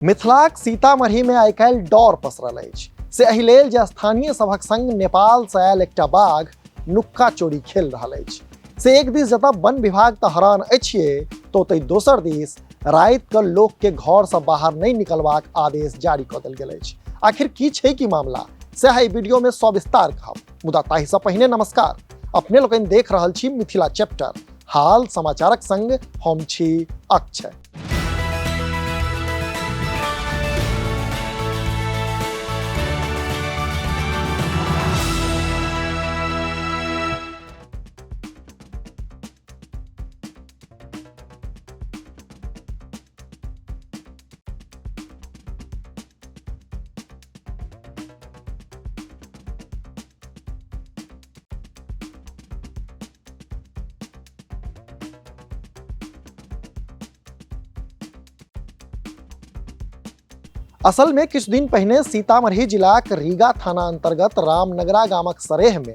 मिथिलाक सीतामढ़ी में आइ काल्हि डर पसरल अछि से एहि लेल जे स्थानीय सभक संग नेपाल से आयल एकटा बाघ नुक्का चोरी खेल रहल अछि से एक दिस जतऽ वन विभाग तऽ हैरान अछि तो ओतहि दोसर दिस राति कऽ लोक के घर से बाहर नहीं निकलबाक आदेश जारी कऽ देल गेल अछि। आखिर की छै की मामला से एहि वीडियो में सविस्तार कहब, मुदा ताहि से पहिने नमस्कार। अपने लोकनि देख रहल छी मिथिला चैप्टर, हाल समाचारक संग हम छी अक्षय। असल में किछु दिन पहिने सीतामढ़ी जिलाक रीगा थाना अंतर्गत रामनगरा गामक सरेह में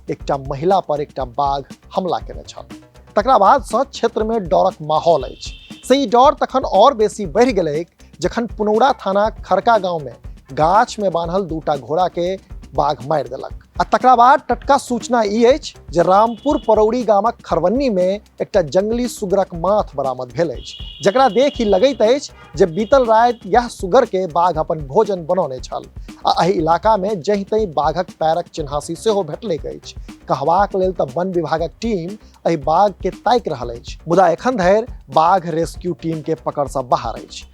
एकटा महिला पर एकटा बाघ हमला केने छल। तकरा बाद सँ क्षेत्र में डरक माहौल अछि से ई डर तखन और बेसी बढ़ि गेलै जखन पुनौरा थाना खरका गांव में गाछ में बान्हल दूटा घोड़ा के बाघ मारि देलक। आ तकरा बाद टटका सूचना ई अछि जे रामपुर परौड़ी गामक खरवन्नी में एकटा जंगली सुगरक माथ बरामद भेल अछि, जकरा देखि लगैत अछि जे बीतल राति यह सुगर के बाघ अपन भोजन बनौने छल। आ एहि इलाका में जहि तहि बाघक पैरक चिन्हासी सेहो भेटलैक अछि। कहबाक लेल तऽ वन विभागक टीम एहि बाघ के ताकि रहल अछि, मुदा एखन धरि बाघ रेस्क्यू टीम के पकड़ से बाहर अछि।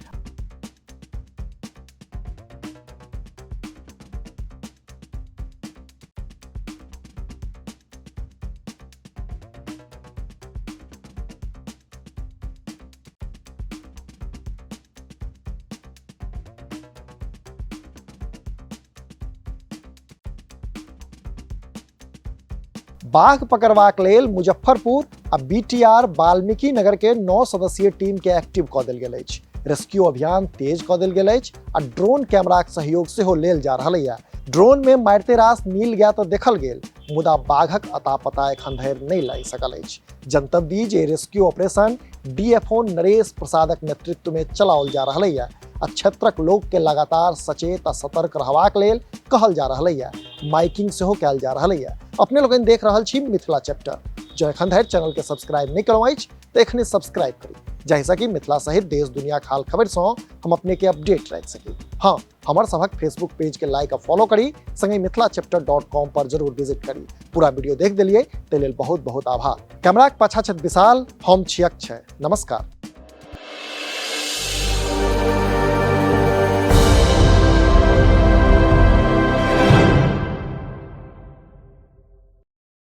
बाघ पकड़बाक लेल मुजफ्फरपुर आ बीटीआर वाल्मीकि नगर के 9 सदस्यीय टीम के एक्टिव कऽ देल गेल अछि। रेस्क्यू अभियान तेज कऽ देल गेल अछि आ ड्रोन कैमराक सहयोग सेहो लेल जा रहल अछि। ड्रोन में मारिते रास नील गाय तऽ देखल गेल, मुदा बाघक अता पता एखन धरि नहीं लागि सकल अछि। जनतब दी जे रेस्क्यू ऑपरेशन डीएफओ नरेश प्रसादक नेतृत्व में चलाओल जा रहल अछि आ क्षेत्रक लोक के लगातार सचेत आ सतर्क रहबाक लेल कहल जा रहल अछि। माइकिंग सेहो कैल जा रहल अछि। अपने लोगन देख रहल छी मिथिला चैप्टर। जो एखन धरि चैनल के सब्सक्राइब नहीं करौं अछि तो एखने सब्सक्राइब करी, जाहिसँ कि मिथिला सहित देश दुनिया खाल खबर से हम अपने के अपडेट राखि सकी। हाँ, हमर सबक फेसबुक पेज के लाइक और फॉलो करी, संगे मिथिलाचैप्टर.com पर जरूर विजिट करी। पूरा वीडियो देख देलिए ते लेल बहुत बहुत आभार। कैमरा के पाछा छथि विशाल, हम छी अक्षय। नमस्कार।